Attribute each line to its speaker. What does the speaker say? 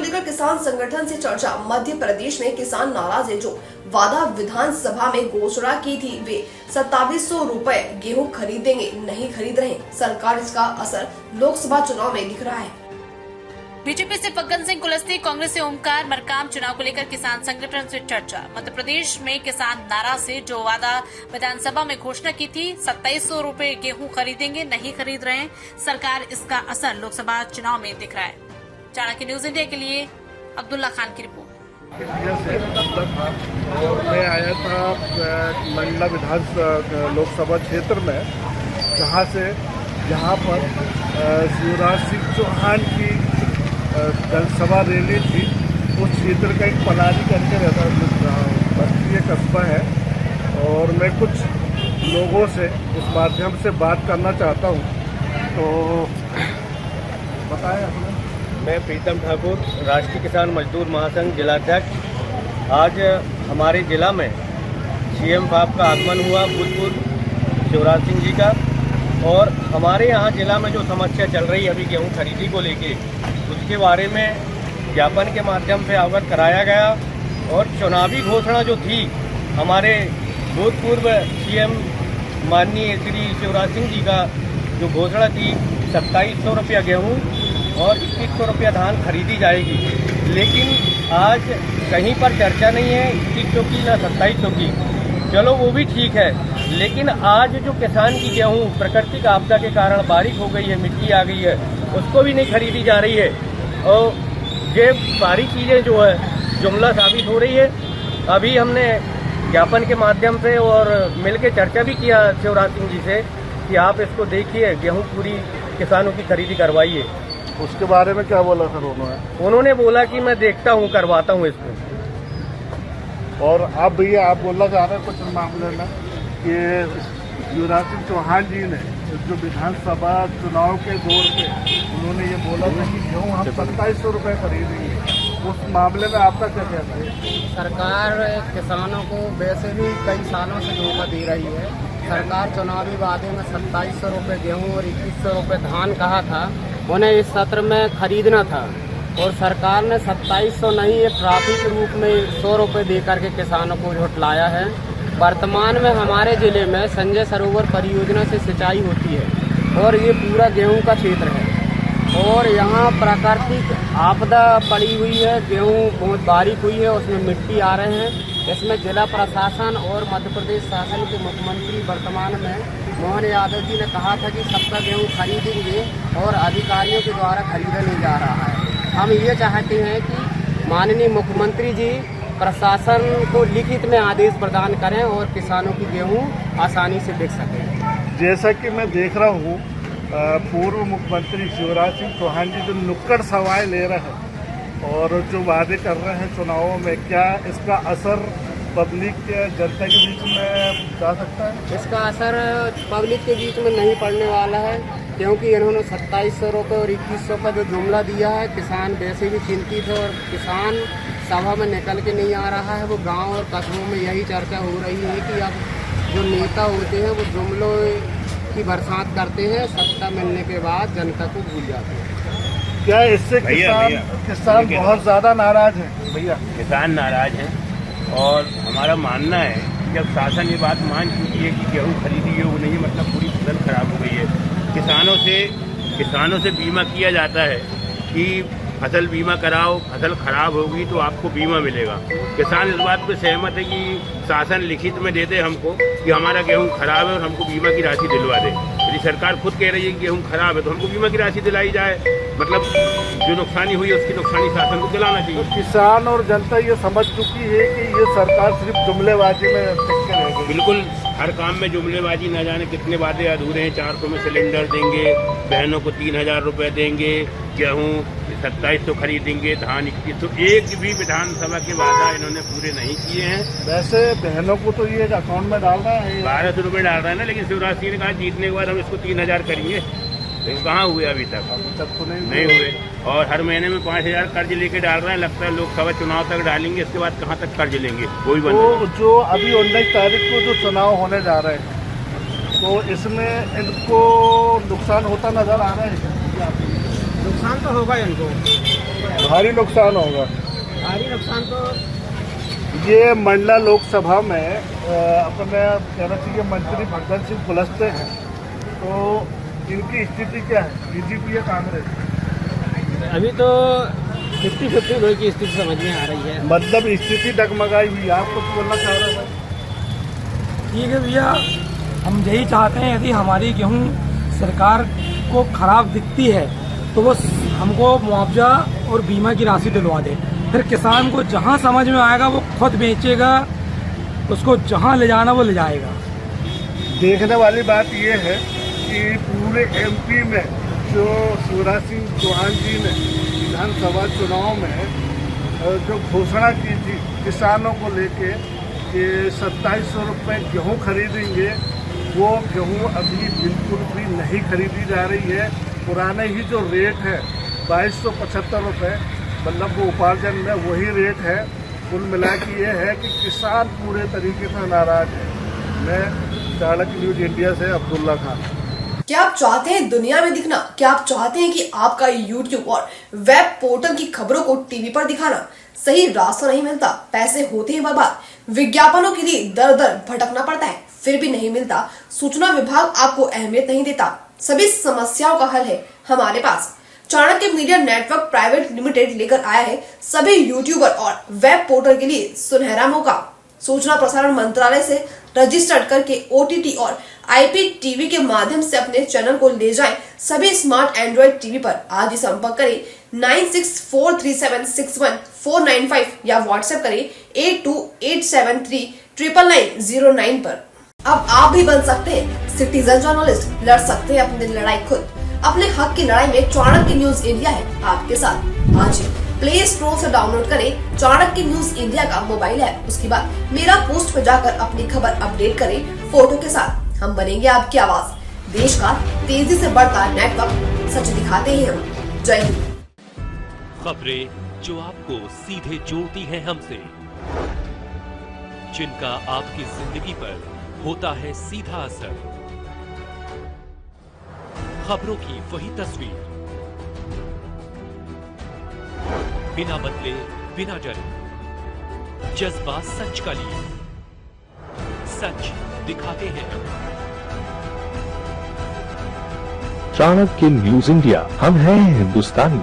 Speaker 1: लेकर किसान संगठन से चर्चा। मध्य प्रदेश में किसान नाराज है। जो वादा विधानसभा में घोषणा की थी वे 2700 रुपए गेहूं खरीदेंगे, नहीं खरीद रहे। सरकार इसका असर लोकसभा चुनाव में दिख रहा है।
Speaker 2: बीजेपी से फग्गन सिंह कुलस्ते, कांग्रेस से ओमकार मरकाम। चुनाव को लेकर किसान संगठन से चर्चा। मध्य प्रदेश में किसान नाराज से जो वादा विधानसभा में घोषणा की थी 2700 रुपए गेहूं खरीदेंगे, नहीं खरीद रहे। सरकार इसका असर लोकसभा चुनाव में दिख रहा है। चाणक्य न्यूज इंडिया के लिए अब्दुल्ला खान की रिपोर्ट।
Speaker 3: मैं आया था मंडला विधानसभा लोकसभा क्षेत्र में, जहाँ पर शिवराज सिंह चौहान की जनसभा रैली थी। उस क्षेत्र का एक पलानी करके रहता बस्ती कस्बा है और मैं कुछ लोगों से इस माध्यम से बात करना चाहता हूँ। तो बताएं आपने।
Speaker 4: मैं प्रीतम ठाकुर, राष्ट्रीय किसान मजदूर महासंघ जिलाध्यक्ष। आज हमारे जिला में सीएम साहब का आगमन हुआ भूतपूर्व शिवराज सिंह जी का, और हमारे यहाँ जिला में जो समस्या चल रही है अभी गेहूँ खरीदी को लेके, उसके बारे में ज्ञापन के माध्यम से अवगत कराया गया। और चुनावी घोषणा जो थी हमारे भूतपूर्व सीएम माननीय श्री शिवराज सिंह जी का, जो घोषणा थी 2700 रुपया गेहूँ और 2100 रुपया धान खरीदी जाएगी, लेकिन आज कहीं पर चर्चा नहीं है 2100 की ना 2700 की। चलो वो भी ठीक है, लेकिन आज जो किसान की गेहूँ प्राकृतिक आपदा के कारण बारिश हो गई है, मिट्टी आ गई है, उसको भी नहीं खरीदी जा रही है। और ये सारी चीज़ें जो है जुमला साबित हो रही है। अभी हमने ज्ञापन के माध्यम से और मिलकर चर्चा भी किया शिवराज सिंह जी से कि आप इसको देखिए, गेहूँ पूरी किसानों की खरीदी करवाइए।
Speaker 3: उसके बारे में क्या बोला सर
Speaker 4: उन्होंने बोला कि मैं देखता हूँ, करवाता हूँ इसको।
Speaker 3: और आप भैया आप बोलना चाह रहे हैं कुछ मामले में कि शिवराज सिंह चौहान जी ने जो विधानसभा चुनाव के दौर पे उन्होंने ये बोला था कि गेहूँ हम 2700 रुपये खरीदेंगे, उस मामले में आपका क्या कहना है?
Speaker 5: सरकार किसानों को वैसे भी कई सालों से धोखा दे रही है। सरकार चुनावी वादे में 2700 रुपये गेहूँ और 2100 रुपये धान कहा था, उन्हें इस सत्र में खरीदना था, और सरकार ने 2700 नहीं, एक ट्रॉफी के रूप में 100 रुपये दे करके किसानों को झुठलाया है। वर्तमान में हमारे ज़िले में संजय सरोवर परियोजना से सिंचाई होती है और ये पूरा गेहूं का क्षेत्र है, और यहाँ प्राकृतिक आपदा पड़ी हुई है। गेहूं बहुत बारीक हुई है, उसमें मिट्टी आ रहे हैं। इसमें जिला प्रशासन और मध्य प्रदेश शासन के मुख्यमंत्री वर्तमान में मोहन यादव जी ने कहा था कि सबका गेहूँ खरीदेंगे, और अधिकारियों के द्वारा खरीदा नहीं जा रहा है। हम ये चाहते हैं कि माननीय मुख्यमंत्री जी प्रशासन को लिखित में आदेश प्रदान करें और किसानों की गेहूं आसानी से बिक सके।
Speaker 3: जैसा कि मैं देख रहा हूँ पूर्व मुख्यमंत्री शिवराज सिंह चौहान जी जो नुक्कड़ सवाल ले रहे हैं और जो वादे कर रहे हैं चुनावों में, क्या इसका असर पब्लिक जनता के बीच में जा सकता है?
Speaker 5: इसका असर पब्लिक के बीच में नहीं पड़ने वाला है, क्योंकि इन्होंने 2700 रुपये और 2100 का जो जुमला दिया है, किसान वैसे भी चिंतित है और किसान सभा में निकल के नहीं आ रहा है। वो गांव और कस्बों में यही चर्चा हो रही है कि अब जो नेता होते हैं वो जुमलों की बरसात करते हैं, सत्ता मिलने के बाद जनता को भूल जाते हैं।
Speaker 3: क्या इससे किसान बहुत ज़्यादा नाराज हैं? भैया
Speaker 6: किसान नाराज हैं, और हमारा मानना है कि जब शासन ये बात मान चुकी है कि गेहूँ खरीदी वो नहीं, मतलब पूरी फसल खराब हो गई है। किसानों से बीमा किया जाता है कि फसल बीमा कराओ, फसल खराब होगी तो आपको बीमा मिलेगा। किसान इस बात पर सहमत है कि शासन लिखित में दे दे हमको कि हमारा गेहूं खराब है और हमको बीमा की राशि दिलवा दे। यदि सरकार खुद कह रही है कि गेहूं खराब है तो हमको बीमा की राशि दिलाई जाए, मतलब जो नुकसानी हुई है उसकी नुकसानी शासन को दिलाना चाहिए।
Speaker 3: किसान और जनता ये समझ चुकी है कि ये सरकार सिर्फ जुमलेबाजी में टिक रहेगी।
Speaker 6: बिल्कुल, हर काम में जुमलेबाजी, न जाने कितने वादे अधूरे हैं। 400 में सिलेंडर देंगे, बहनों को 3000 रुपये देंगे, गेहूँ 2700 खरीदेंगे, धान 2100। एक भी विधानसभा के वादा इन्होंने पूरे नहीं किए हैं।
Speaker 3: वैसे बहनों को तो ये अकाउंट में डाल रहा है,
Speaker 6: 1200 रुपये डाल रहा है ना, लेकिन शिवराज सिंह ने कहा जीतने के बाद हम इसको 3000 करेंगे, लेकिन कहाँ हुए अभी तक
Speaker 3: तो
Speaker 6: नहीं हुए। और हर महीने में 5000 कर्ज लेके डाल रहे हैं। लगता है लोकसभा चुनाव तक डालेंगे, इसके बाद कहाँ तक कर्ज लेंगे कोई बंद नहीं।
Speaker 3: तो जो अभी 19 तारीख को जो चुनाव होने जा रहे हैं, तो इसमें इनको नुकसान होता नजर आ रहा है?
Speaker 5: नुकसान तो होगा इनको,
Speaker 3: भारी नुकसान होगा।
Speaker 5: भारी नुकसान तो
Speaker 3: ये मंडला लोकसभा में अपने कहना चाहिए मंत्री फग्गन सिंह कुलस्ते हैं, तो इनकी स्थिति क्या है, बीजेपी या कांग्रेस?
Speaker 5: अभी तो 50-50 की स्थिति समझ में आ रही है।
Speaker 3: मतलब स्थिति डगमगाई हुई है। आप कुछ बोलना चाह रहे हैं?
Speaker 7: ठीक है भैया, हम यही चाहते हैं यदि हमारी गेहूं सरकार को खराब दिखती है तो वो हमको मुआवजा और बीमा की राशि दिलवा दे, फिर किसान को जहां समझ में आएगा वो खुद बेचेगा, उसको जहां ले जाना वो ले जाएगा।
Speaker 3: देखने वाली बात ये है कि पूरे एमपी में जो शिवराज सिंह चौहान जी ने विधानसभा चुनाव में जो घोषणा की थी किसानों को लेके कि 2700 रुपये गेहूँ खरीदेंगे, वो गेहूँ अभी बिल्कुल भी नहीं खरीदी जा रही है। पुराने ही जो रेट है 2275 रुपये, मतलब वो उपार्जन में वही रेट है। कुल मिला के ये है कि किसान पूरे तरीके से नाराज है। मैं चाणक्य न्यूज इंडिया से अब्दुल्ला खान।
Speaker 1: क्या आप चाहते हैं दुनिया में दिखना? क्या आप चाहते हैं कि आपका YouTube और वेब पोर्टल की खबरों को टीवी पर दिखाना? सही रास्ता नहीं मिलता, पैसे होते हैं बर्बाद, विज्ञापनों के लिए दर दर भटकना पड़ता है, फिर भी नहीं मिलता, सूचना विभाग आपको अहमियत नहीं देता। सभी समस्याओं का हल है हमारे पास। Chanakya media network private limited लेकर आया है सभी यूट्यूबर और वेब पोर्टल के लिए सुनहरा मौका। सूचना प्रसारण मंत्रालय से रजिस्टर्ड करके OTT और IPTV के माध्यम से अपने चैनल को ले जाएं सभी स्मार्ट एंड्रॉइड टीवी पर। आज ही संपर्क करें 9643761495 या व्हाट्सएप करें 8287399909 पर। अब आप भी बन सकते हैं सिटीजन जर्नलिस्ट, लड़ सकते हैं अपनी लड़ाई खुद। अपने हक की लड़ाई में चाणक्य न्यूज इंडिया है आपके साथ। आज ही प्ले स्टोर से डाउनलोड करें चाणक्य न्यूज इंडिया का मोबाइल ऐप। उसके बाद मेरा पोस्ट पर जाकर अपनी खबर अपडेट करें फोटो के साथ। हम बनेंगे आपकी आवाज, देश का तेजी से बढ़ता नेटवर्क, सच दिखाते हैं हम। जय हिंद।
Speaker 8: खबरें जो आपको सीधे जोड़ती हैं हमसे, जिनका आपकी जिंदगी पर होता है सीधा असर, खबरों की वही तस्वीर, बिना बदले बिना डरे, जज्बा सच का लिए, सच दिखाते हैं।
Speaker 9: चाणक्य न्यूज इंडिया, हम हैं हिंदुस्तानी।